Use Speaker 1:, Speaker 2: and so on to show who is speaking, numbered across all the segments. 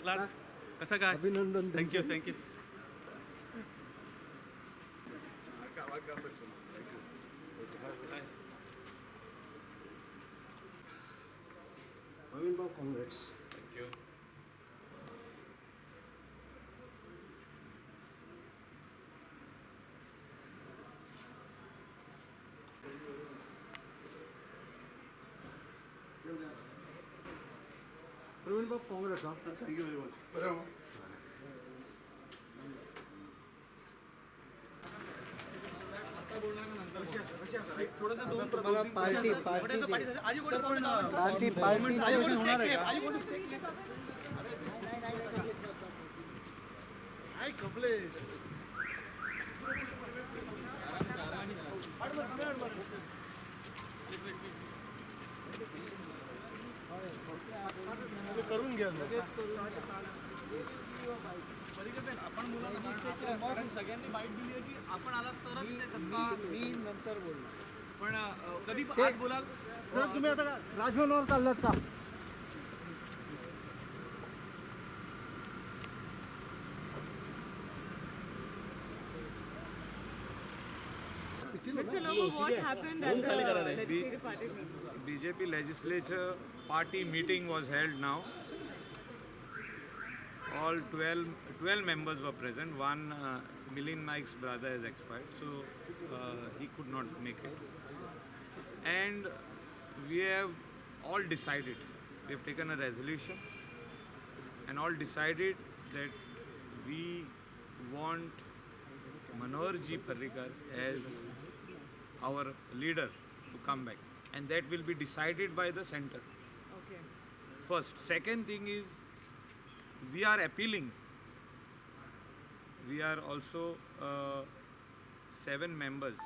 Speaker 1: लाड कसं काय
Speaker 2: अभिनंदन.
Speaker 1: थँक्यू थँक्यू
Speaker 2: प्रवीण भाऊ, काँग्रेस.
Speaker 1: थँक्यू
Speaker 2: प्रवीण भाऊ, काँग्रेस. हा.
Speaker 3: Thank you very much. बरं
Speaker 2: तुम्हाला पार्टी होणार आहे का? करून घ्या.
Speaker 4: कारण सगळ्यांनी बाईट दिली आहे की आपण आलात तरच ते सत्ता.
Speaker 2: मी नंतर बोललो.
Speaker 4: पण कधी आज बोलाल
Speaker 2: सर, तुम्ही आता राजभवनावर चाललात का?
Speaker 5: Mr. Lobo, what happened at the legislative party meeting?
Speaker 1: BJP legislature party meeting was held now. All 12 members were present. One, Milind Naik's brother has expired, so he could not make it. And we have all decided, we have taken a resolution and all decided that we want Manohar Ji Parrikar as our leader to come back, and that will be decided by the center
Speaker 5: Okay.
Speaker 1: first. Second thing is, we are appealing. We are also 7 members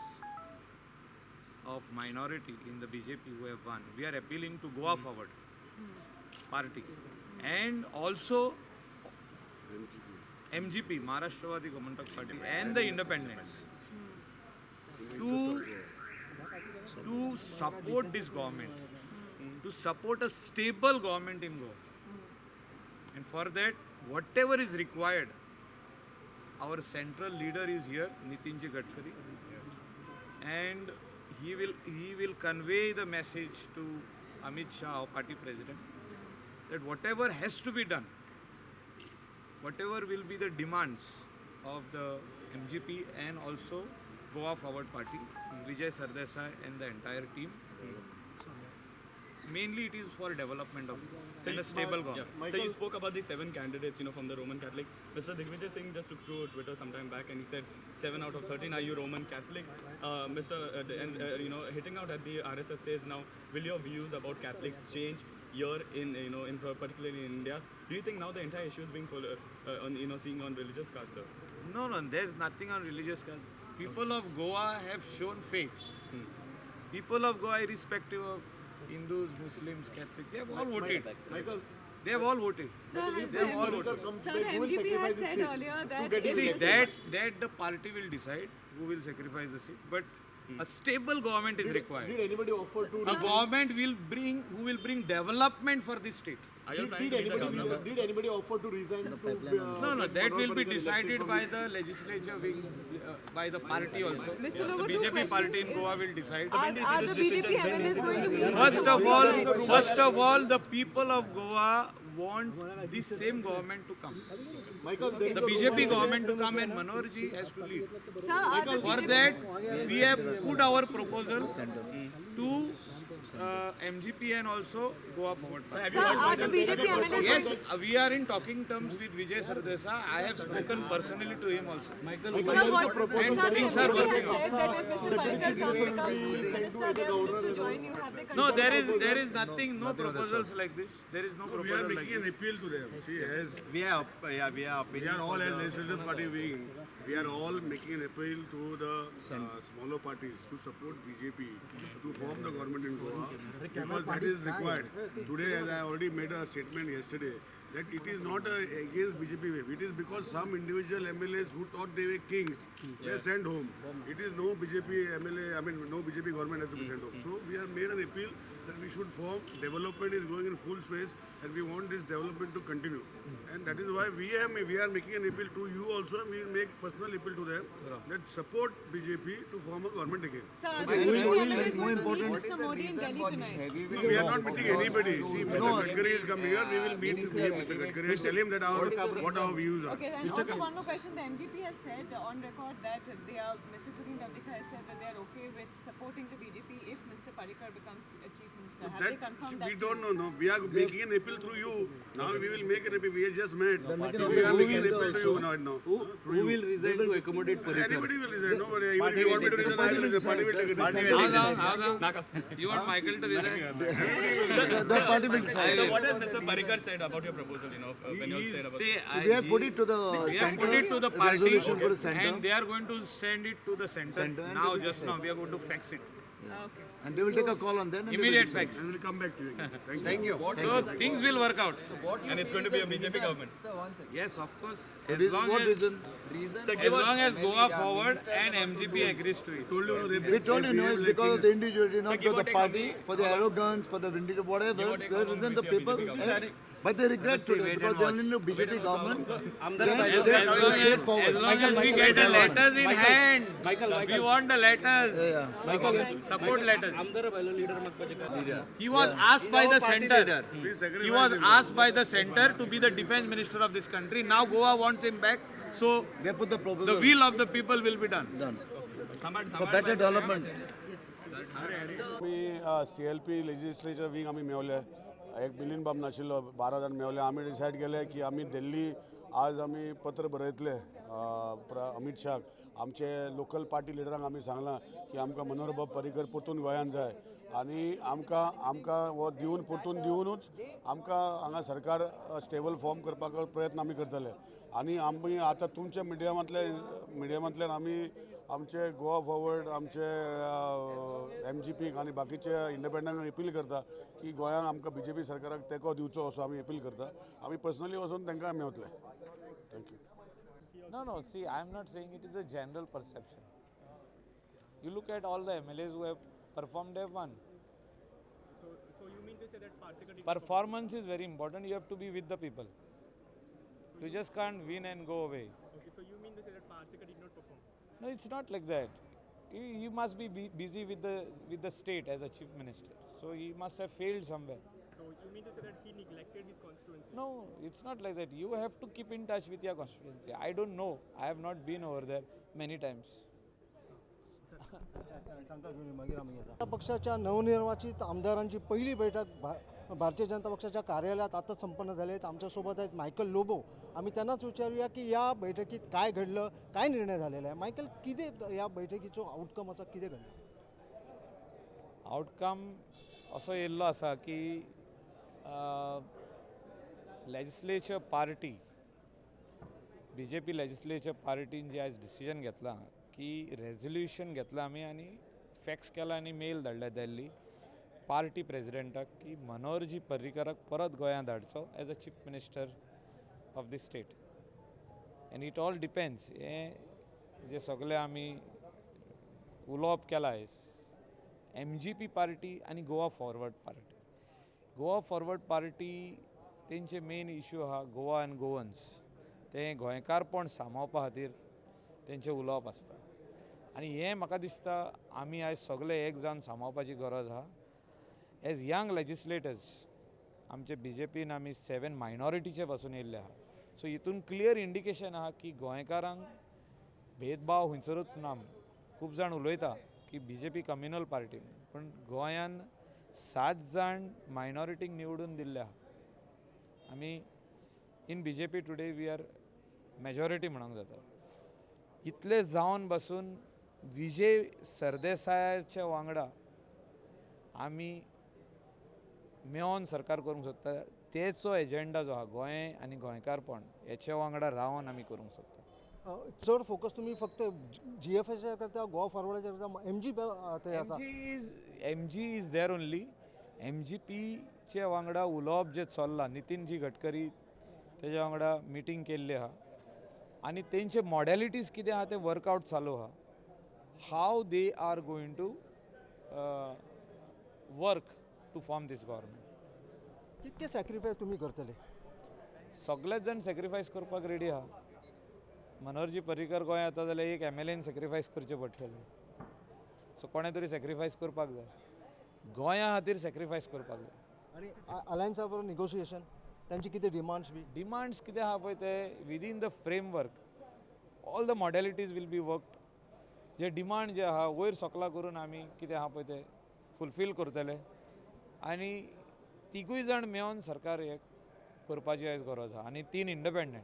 Speaker 1: of minority in the BJP who have won. We are appealing to Goa Forward party and also MGP, Maharashtra Government Party, and the independents to support this government, to support a stable government in Goa. And for that, whatever is required, our central leader is here, Nitinji Gadkari, and he will convey the message to Amit Shah, our party president, that whatever has to be done, whatever will be the demands of the MGP and also Goa Forward Party, Vijay Sardesai and the entire team. Mainly it is for development of and a stable government.
Speaker 4: So you spoke about the 7 candidates, from the Roman Catholic. Mr. Digvijay Singh just took to Twitter some time back and he said 7 out of 13 are you Roman Catholics. Hitting out at the RSS says now, will your views about Catholics change here in particularly in India? Do you think now the entire issue is being seeing on religious cards, sir?
Speaker 1: No, there's nothing on religious cause. People of Goa have shown faith. People of Goa, irrespective of Hindus, Muslims, Catholics, they have all voted.
Speaker 3: Michael,
Speaker 1: They have all voted.
Speaker 5: Sir,
Speaker 1: They have all voted.
Speaker 5: Sir, MGP had said earlier that
Speaker 1: See, that the party will decide who will sacrifice the seat. But a stable government is required.
Speaker 3: did anybody offer to
Speaker 1: A government who will bring development for this state.
Speaker 4: Are you trying to be the governor?
Speaker 3: did anybody offer to resign to
Speaker 1: No, that will be decided by the legislature wing, by the party also.
Speaker 5: Mr.
Speaker 1: The
Speaker 5: Lobo, two
Speaker 1: BJP party in
Speaker 5: questions.
Speaker 1: Goa will decide.
Speaker 5: are the BJP MLAs going to be
Speaker 1: First of all, the people of Goa want this same government to come.
Speaker 3: Michael, there
Speaker 1: The BJP government to come and Manohar Ji has to lead.
Speaker 5: Sir, are the
Speaker 1: For that, we have put our proposal to MGP and also Goa Forward Party.
Speaker 5: Sir, are the BJP MLAs
Speaker 1: Yes, we are in talking terms with Vijay Sardesai. I have spoken personally to him also.
Speaker 5: Sir, what
Speaker 1: And things are working out.
Speaker 5: said that if Mr. Parrikar comes to minister, they are willing to join you. Have they
Speaker 1: No,
Speaker 5: confirmed
Speaker 1: there is nothing, no proposals like this. There is no
Speaker 6: We are
Speaker 1: proposal like
Speaker 6: making an
Speaker 1: this.
Speaker 6: appeal to them. See, as
Speaker 3: we are
Speaker 6: we are all as legislative party wing, we are all making an appeal to the smaller parties to support BJP to form the government in Goa because that is required. Today, as I already made a statement yesterday, that it is not against BJP wave. It is because some individual MLAs who thought they were kings were sent home. It is no BJP MLA, I mean no BJP government has to be sent home. So we have made an appeal that we should form. Development is going in full space and we want this development to continue. And that is why we are making an appeal to you also, and we will make personal appeal to them that support BJP to form a government again.
Speaker 7: Sir, more important, Mr. Modi in Delhi tonight.
Speaker 6: No, we are not meeting anybody. See, Mr. Gadkari is coming here. We will meet Mr. Gadkari and tell him that what our views are.
Speaker 7: Okay, and also one more question. The MGP has said on record that they are, Mr. Sunil Gandhi has said that they are okay with supporting the BJP if Mr. Parrikar becomes a chief minister. Have they confirmed that?
Speaker 6: We don't know. No, we are making an appeal through you. Now we will make an appeal. We are just met. We are making an appeal to you now.
Speaker 2: Who will resign to accommodate Parrikar?
Speaker 6: Anybody will resign. Nobody. Even if you want me to resign, I will resign. Party will take it.
Speaker 1: You want Michael to resign?
Speaker 2: The party will decide.
Speaker 4: So what has Mr. Parrikar said about your proposal? When you said about.
Speaker 1: See,
Speaker 2: We have put it to the
Speaker 1: we have
Speaker 2: center.
Speaker 1: put it to the party,
Speaker 2: resolution to the center.
Speaker 1: and they are going to send it to the center.
Speaker 2: And
Speaker 1: Now,
Speaker 2: they will
Speaker 1: just now, we are going to fax it.
Speaker 7: Okay.
Speaker 2: And they will take a call on that. and they will
Speaker 1: Immediate
Speaker 2: decide.
Speaker 1: fax.
Speaker 6: And we will come back to you again. Thank you.
Speaker 1: So things will work out.
Speaker 4: And it's going to be a BJP government.
Speaker 1: Yes, of course.
Speaker 2: What
Speaker 1: As
Speaker 2: is-
Speaker 1: long
Speaker 2: what
Speaker 1: as,
Speaker 2: reason?
Speaker 1: as long as Goa forward and MGP agrees to it.
Speaker 2: We told you, no, it's because of the individuality, not for the party, for the arrogance, for the vindicative, whatever. There isn't the people. But they regret today because they only know BJP government.
Speaker 1: As long as we get the letters in hand, we want the letters. Support letters. He was asked by the center. He was asked by the center to be the defense minister of this country. Now Goa wants him back. So
Speaker 2: They put the proposal
Speaker 1: the will of the people will be done.
Speaker 2: done. For better development.
Speaker 6: आम्ही CLP legislature wing आम्ही मेवले एक million बाब नाशिल्लो 12 जाण मेवले आम्ही decide केले की आम्ही दिल्ली आज आम्ही पत्र बरयतले अमित शाह आमचे लोकल पार्टी लिडरांक आम्ही सांगला की आमकां मनोहर बाब पर्रीकर परतून गोंयांत जाय आनी आमकां हो दिवन परतून दिवनूच आमकां हांगा सरकार स्टेबल फॉर्म करपाक प्रयत्न आमी करतले आनी आमी आतां तुमच्या मिडियमांतल्यान आमी आमचे गोवा फॉरवर्ड आमचे MGP आनी बाकीचे इंडिपेंडंट अपील करता की गोंयांत आमकां BJP सरकाराक तेंको दिवचो असो आमी अपील करता आमी पर्सनली वचून तांकां मेवतले thank you
Speaker 1: No, see, I am not saying it is a general perception. You look at all the MLAs who have performed, they have won.
Speaker 4: So you mean to say that Parrikar
Speaker 1: Performance is very important. You have to be with the people. You just can't win and go away.
Speaker 4: Okay, so you mean to say that Parrikar did not perform?
Speaker 1: No, it's not like that. He must be busy with the state as a chief minister. So he must have failed somewhere.
Speaker 4: So you mean to say that he neglected his constituency?
Speaker 1: No, it's not like that. You have to keep in touch with your constituency. I don't know. I have not been over there many times.
Speaker 2: पक्षाच्या नवनिर्वाचित आमदारांची पहिली बैठक भारतीय जनता पक्षाच्या कार्यालयात आता संपन्न झाली आहे. आमच्यासोबत आहेत मायकल लोबो. आम्ही त्यांनाच विचारूया की या बैठकीत काय घडलं, काय निर्णय झालेला आहे. मायकल, कितें या बैठकीचो आउटकम असा कितें घडलं?
Speaker 1: आउटकम असो येयल्लो आसा की लेजिस्लेचर पार्टी BJP लेजिस्लेचर पार्टीन जे आज डिसिजन घेतलां की रेजोल्युशन घेतलां आमी आनी फॅक्स केला आनी मेल धाडल्या दिल्ली पार्टी प्रेसिडेंटाक की मनोहरजी पर्रीकराक परत गोंयांत धाडचो as a chief minister of the state. And it all depends हे जे सगळे आमी उलोवप केला MGP पार्टी आनी Goa forward party. Goa forward party तेंचे मेन इश्यू आहा गोवा एंड गोवन्स ते गोंयकारपण सांबाळपा खातीर तेंचे उलोवप आसता आनी हें म्हाका दिसता आमी आयज सगळे एक जावन सांबाळपाची गरज आहा. एज यंग लेजिस्लेटर्स आमचे BJPन आमी 7 मायनॉरिटीचे पासून येयल्ले आहा. सो हितून क्लियर इंडिकेशन आहा की गोंयकारांक भेदभाव खंयसरूच ना. खूब जाण उलयता की BJP कम्युनल पार्टी पण गोंयान 7 जाण मायनॉरिटीक निवडून दिल्ले आहा. आमी in BJP today we are majority म्हणूंक जाता. इतले जावन बसून विजय सरदेसायाच्या वांगडा आमी मेळोन सरकार करूंक सोदता. तेचो एजेंडा जो आहा गोंय आनी गोंयकारपण हेच्या वांगडा रावन आमी करूंक सोदता.
Speaker 2: चड फोकस तुम्ही फक्त GFSच्या करता गोवा फॉरवर्डाच्या करता MG ते आसा.
Speaker 1: MG is there only. MGPचे वांगडा उलोवप जे चल्लां नितीनजी गडकरी तेज्या वांगडा मिटींग केल्ली आहा आनी तेंचे मॉडेलिटीज कितें आहा ते वर्कआउट चालू आहा how they are going to work to form this government.
Speaker 2: कितके सॅक्रिफायस तुमी करतले?
Speaker 1: सगळेच जाण सॅक्रिफायस करपाक रेडी आहा. मनोहरजी पर्रीकर गोंय येता जाल्यार एक MLAन सॅक्रिफायस करचें पडटलें. सो कोणें तरी सॅक्रिफायस करपाक जाय. गोंया खातीर सॅक्रिफायस करपाक जाय.
Speaker 2: आणि अलायन्सा बरोबर निगोशिएशन त्यांची किती डिमांड्स बी?
Speaker 1: डिमांड्स कितें आहा पळय ते within the framework all the modalities will be worked. जे डिमांड जे आहा वयर सकला करून आमी कितें आहा पळय ते फुलफील करतले आनी तिगूय जाण मेळोन सरकार हे करपाची आयज गरज आहा. आनी 3 इंडिपेंडंट,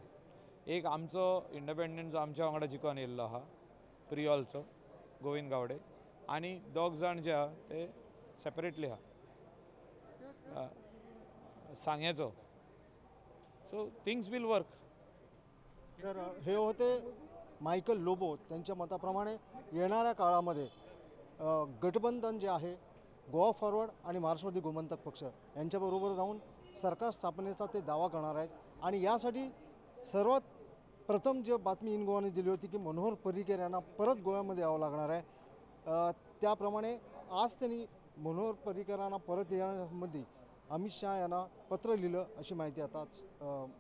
Speaker 1: एक आमचो इंडिपेंडंट जो आमच्या वांगडा जिखून येयल्लो आहा प्रियॉलचो गोविंद गावडे आनी 2 जाण जे आहा ते सेपरेटली आहा सांग्याचो. So things will work.
Speaker 2: तर हे होते मायकल लोबो. त्यांच्या मताप्रमाणे येणाऱ्या काळामध्ये गठबंधन जे आहे गोवा फॉरवर्ड आणि मार्क्सवादी गोमंतक पक्ष यांच्याबरोबर जाऊन सरकार स्थापनेचा ते दावा करणार आहेत. आणि यासाठी सर्वात प्रथम जे बातमी इन गोवाने दिली होती की मनोहर पर्रीकर यांना परत गोव्यामध्ये यावं लागणार आहे. त्याप्रमाणे आज त्यांनी मनोहर पर्रीकरांना परत येण्यामध्ये अमित शहा यांना पत्र लिहिलं अशी माहिती आताच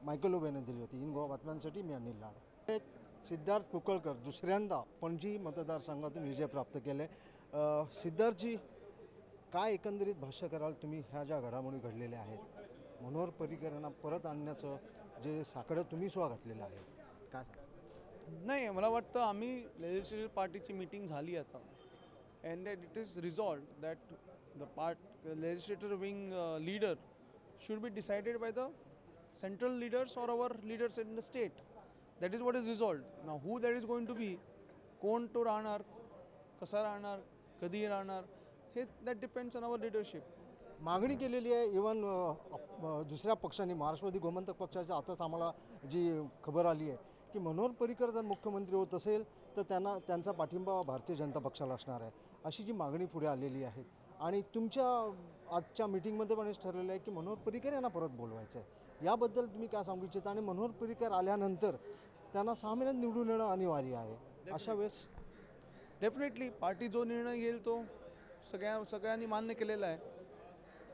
Speaker 2: मायकल लोबो यांनी दिली होती. इन गोवा बातम्यांसाठी मी अनिल लाड. सिद्धार्थ कुकळकर दुसऱ्यांदा पणजी मतदारसंघातून विजय प्राप्त केले. सिद्धार्थजी, काय एकंदरीत भाष्य कराल तुम्ही ह्या ज्या घडामोडी घडलेल्या आहेत? मनोहर पर्रीकर यांना परत आणण्याचं जे साकडं तुम्ही सुद्धा घातलेलं आहे, काय?
Speaker 5: नाही, मला वाटतं आम्ही लेजिस्लेटिव्ह पार्टीची मीटिंग झाली आता and it is resolved that the legislative wing leader should be decided by the central leaders or our leaders in the state. That is what is resolved. Now who that is going to be, कोण तो राहणार, कसा राहणार, कधी राहणार, हे that depends on our leadership.
Speaker 2: मागणी केलेली आहे. इवन दुसऱ्या पक्षांनी मार्क्सवादी गोमंतक पक्षाच्या आताच आम्हाला जी खबर आली आहे की मनोहर पर्रीकर जर मुख्यमंत्री होत असेल तर त्यांचा पाठिंबा भारतीय जनता पक्षाला असणार आहे, अशी जी मागणी पुढे आलेली आहे. आणि तुमच्या आजच्या मीटिंगमध्ये पण हेच ठरलेलं आहे की मनोहर पर्रीकर यांना परत बोलवायचं आहे. याबद्दल तुम्ही काय सांगू इच्छिता? आणि मनोहर पर्रीकर आल्यानंतर त्यांना 6 महिन्यात निवडून येणं अनिवार्य आहे. अशा वेळेस
Speaker 5: डेफिनेटली पार्टी जो निर्णय घेईल तो सगळ्यांनी मान्य केलेला आहे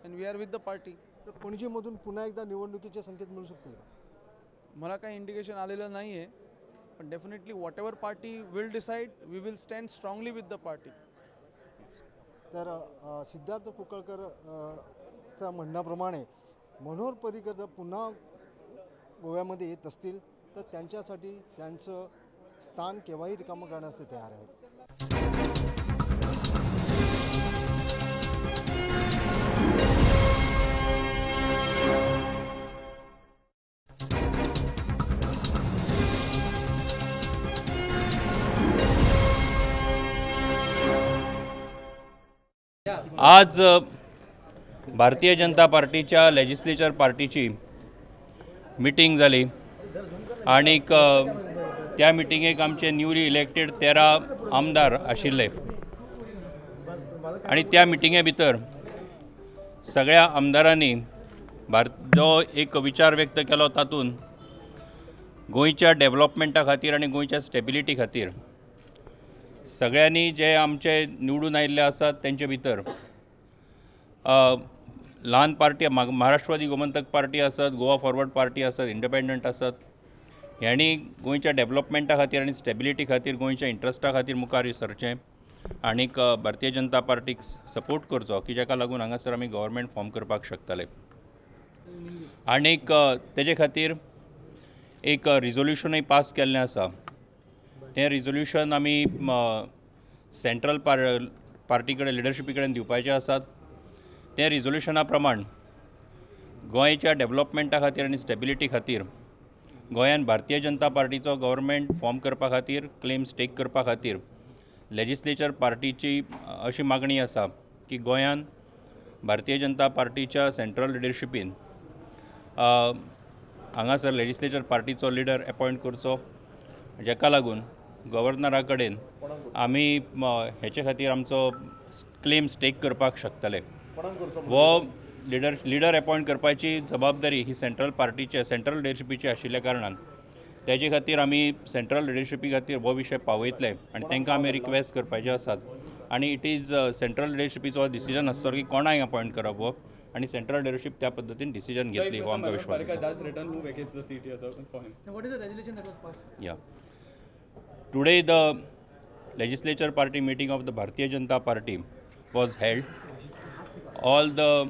Speaker 5: and we are with the party.
Speaker 2: तर पणजीमधून पुन्हा एकदा निवडणुकीचे संकेत मिळू शकतील का?
Speaker 5: मला काही इंडिकेशन आलेलं नाही आहे, पण definitely whatever party will decide we will stand strongly with the party.
Speaker 2: तर सिद्धार्थ कुकळकर च्या म्हणण्याप्रमाणे मनोहर पर्रीकर जर पुन्हा गोव्यामध्ये येत असतील तर त्यांच्यासाठी त्यांचं स्थान केव्हाही रिकामं करण्यास ते तयार आहेत.
Speaker 8: आज भारतीय जनता पार्टीच्या लेजिस्लेचर पार्टीची मिटींग जाली आणि त्या मिटिंगेक आमचे न्यूली इलेक्टेड 13 आमदार आशिल्ले आणि त्या मिटिंगे भितर सगळ्या आमदारांनी जो एक विचार व्यक्त केलो तातूंत गोंयच्या डेव्हलपमेंटा खातीर आनी गोंयच्या स्टेबिलिटी खातीर सगळ्यांनी जे आमचे निवडून आयिल्ले आसात तेंचे भितर ल्हान पार्टी महाराष्ट्रवादी गोमंतक पार्टी आसत, गोवा फॉरवर्ड पार्टी आसत, इंडिपेंडंट आसत, ह्यांनी गोंयच्या डेव्हलपमेंटा खातीर आनी स्टेबिलिटी खातीर गोंयच्या इंट्रस्टा खातीर मुखार सरचें आनीक भारतीय जनता पार्टीक सपोर्ट करचो की जाका लागून हांगासर आमी गव्हर्मेंट फॉर्म करपाक शकतले. आनीक तेजे खातीर एक रिझोल्युशनूय पास केल्लें आसा. तें रिझोल्युशन आमी सेंट्रल पार्टी कडेन लिडरशिपी कडेन दिवपाचें आसात. तें रिझोल्युशना प्रमाण गोंयच्या डेव्हलपमेंटा खातीर आनी स्टेबिलिटी खातीर गोंयान भारतीय जनता पार्टीचो गव्हर्मेंट फॉर्म करपा खातीर क्लेम्स टेक करपा खातीर लेजिस्लेचर पार्टीची अशी मागणी आसा की गोंयान भारतीय जनता पार्टीच्या सेंट्रल लिडरशिपीन हांगासर लेजिस्लेचर पार्टीचो लिडर अपॉयंट करचो, जाका लागून गव्हर्नरा कडेन आमी हेचे खातीर आमचो क्लेम्स टेक करपाक शकतले. हो लिडर अपॉयंट करपाची जबाबदारी ही सेंट्रल लिडरशिपीची आशिल्ल्या कारणान त्याचे खातीर आमी सेंट्रल लिडरशिपी खातीर हो विशय पावयतले आनी तांकां आमी रिक्वेस्ट करपाचे आसात आनी इट इज सेंट्रल लिडरशिपीचो डिसिजन आसतो की कोणाक अपॉयंट करप हो आनी सेंट्रल लिडरशिप त्या पद्दतीन डिसिजन घेतली हो आमकां विश्वास आसा.
Speaker 4: does return, who vacates the seat here, sir, for him?
Speaker 2: What is the resolution that was passed?
Speaker 8: Yeah. Today the legislature party meeting of the Bharatiya Janata Party was held. All the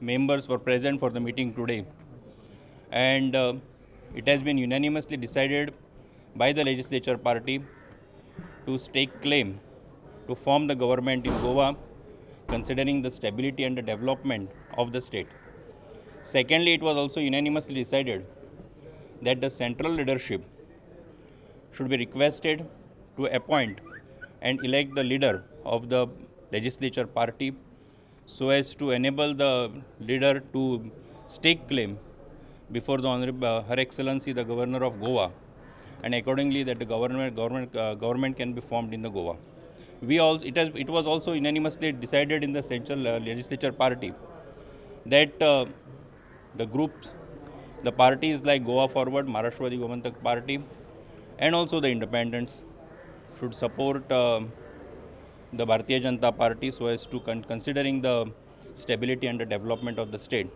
Speaker 8: members were present for the meeting today, and it has been unanimously decided by the legislature party to stake claim to form the government in Goa, considering the stability and the development of the state. Secondly, it was also unanimously decided that the central leadership should be requested to appoint and elect the leader of the legislature party so as to enable the leader to stake claim before the Honorable Her Excellency the Governor of Goa, and accordingly that the government can be formed in the Goa. It was also unanimously decided in the central legislature party that the groups, the parties like Goa Forward, Maharashtrawadi Gomantak Party, and also the independents should support the Bharatiya Janata Party so as to considering the stability and the development of the state.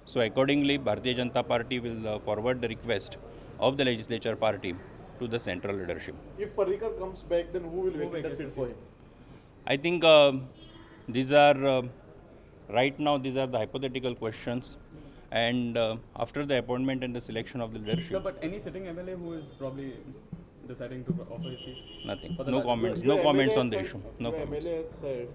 Speaker 8: So accordingly, Bharatiya Janata Party will forward the request of the legislature party to the central leadership.
Speaker 3: If Parrikar comes back, then who will vacate the seat for him?
Speaker 8: I think these are right now these are the hypothetical questions, and after the appointment and the selection of the
Speaker 4: Sir,
Speaker 8: leadership,
Speaker 4: but any sitting MLA who is probably deciding to offer his seat?
Speaker 8: nothing,
Speaker 4: For the
Speaker 8: no
Speaker 4: Rajya-
Speaker 8: comments,
Speaker 3: Your
Speaker 8: no comments
Speaker 3: MLA
Speaker 8: on the
Speaker 3: said-
Speaker 8: issue, no
Speaker 3: your
Speaker 8: comments.
Speaker 3: MLA has said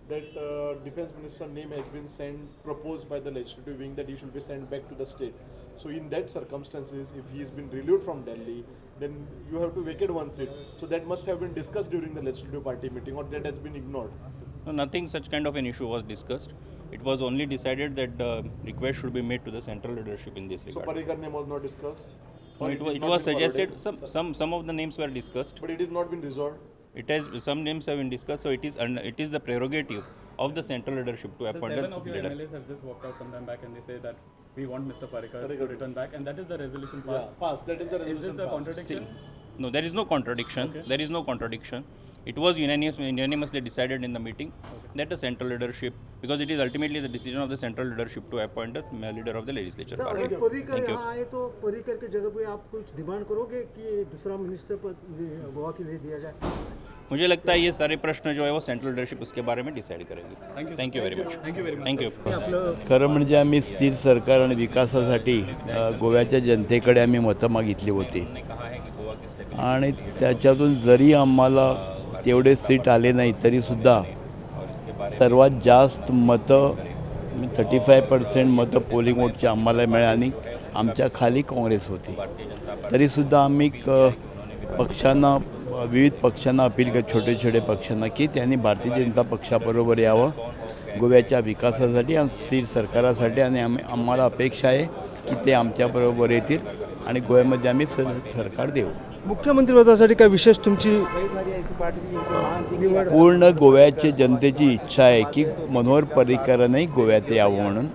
Speaker 3: that defense minister name has been proposed by the legislative wing that he should be sent back to the state. So in that circumstances, if he has been relieved from Delhi, then you have to vacate one seat. So that must have been discussed during the legislative party meeting, or that has been ignored.
Speaker 8: No, nothing such kind of an issue was discussed. It was only decided that the request should be made to the central leadership in this
Speaker 3: So
Speaker 8: regard.
Speaker 3: Parrikar name was not discussed.
Speaker 8: No,
Speaker 3: Or
Speaker 8: it
Speaker 3: is
Speaker 8: was
Speaker 3: not been
Speaker 8: suggested.
Speaker 3: forwarded?
Speaker 8: Some of the names were discussed.
Speaker 3: But it has not been resolved.
Speaker 8: It has some names have been discussed. So it is the prerogative of the central leadership to
Speaker 4: So
Speaker 8: appoint
Speaker 4: 7
Speaker 8: a
Speaker 4: of your
Speaker 8: leader.
Speaker 4: MLAs have just walked out sometime back and they say that we want Mr. Parrikar to
Speaker 3: Parrikar.
Speaker 4: return back, and that is the resolution
Speaker 3: Yeah,
Speaker 4: passed.
Speaker 3: pass. That is the
Speaker 4: Is
Speaker 3: resolution.
Speaker 4: this the
Speaker 3: passed.
Speaker 4: contradiction?
Speaker 8: No, there is no contradiction.
Speaker 4: Okay.
Speaker 8: There is no contradiction. It was unanimously decided in the meeting that the central leadership, because it is ultimately the decision of the central leadership to appoint the leader of the legislature
Speaker 2: sir
Speaker 8: party.
Speaker 2: अगर Parrikar
Speaker 8: Thank you.
Speaker 2: यहाँ आए तो पर्रिकर की जगह पे आप कुछ demand करोगे कि दूसरा मिनिस्टर पद गोवा के लिए दिया जाए?
Speaker 8: मुझे लगता है ये सारे प्रश्न जो है वो सेंट्रल लीडरशिप उसके बारे में डिसाइड करेगी. Thank you very much. Thank you.
Speaker 9: खरं म्हणजे आम्ही स्थिर सरकार आणि विकासासाठी गोव्याच्या जनतेकडे आम्ही मतं मागितली होती आणि त्याच्यातून जरी आम्हाला तेवढे सीट आले नाही तरीसुद्धा सर्वात जास्त मतं 35% मतं पोलिंग वोटची आम्हाला मिळाली आणि आमच्या खाली काँग्रेस होती. तरीसुद्धा आम्ही पक्षांना विविध पक्षांना अपील केली, छोटे छोटे पक्षांना, की त्यांनी भारतीय जनता पक्षाबरोबर यावं गोव्याच्या विकासासाठी आणि स्थिर सरकारासाठी, आणि आम्हाला अपेक्षा आहे की ते आमच्याबरोबर येतील आणि गोव्यामध्ये आम्ही सरकार देऊ.
Speaker 2: मुख्यमंत्रीपदासाठी काय विशेष तुमची निवड?
Speaker 9: पूर्ण गोव्याच्या जनतेची इच्छा आहे की मनोहर पर्रिकरांनी गोव्यात यावं म्हणून.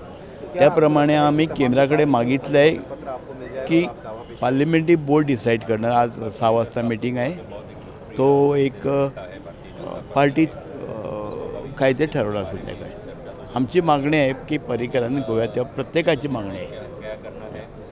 Speaker 9: त्याप्रमाणे आम्ही केंद्राकडे मागितलं आहे की पार्लिमेंटरी बोर्ड डिसाईड करणार. आज 6 वाजता मीटिंग आहे, तो एक पार्टीत काय ते ठरवलं संध्याकाळी. आमची मागणी आहे की पर्रिकरांनी गोव्यात यावं, प्रत्येकाची मागणी आहे.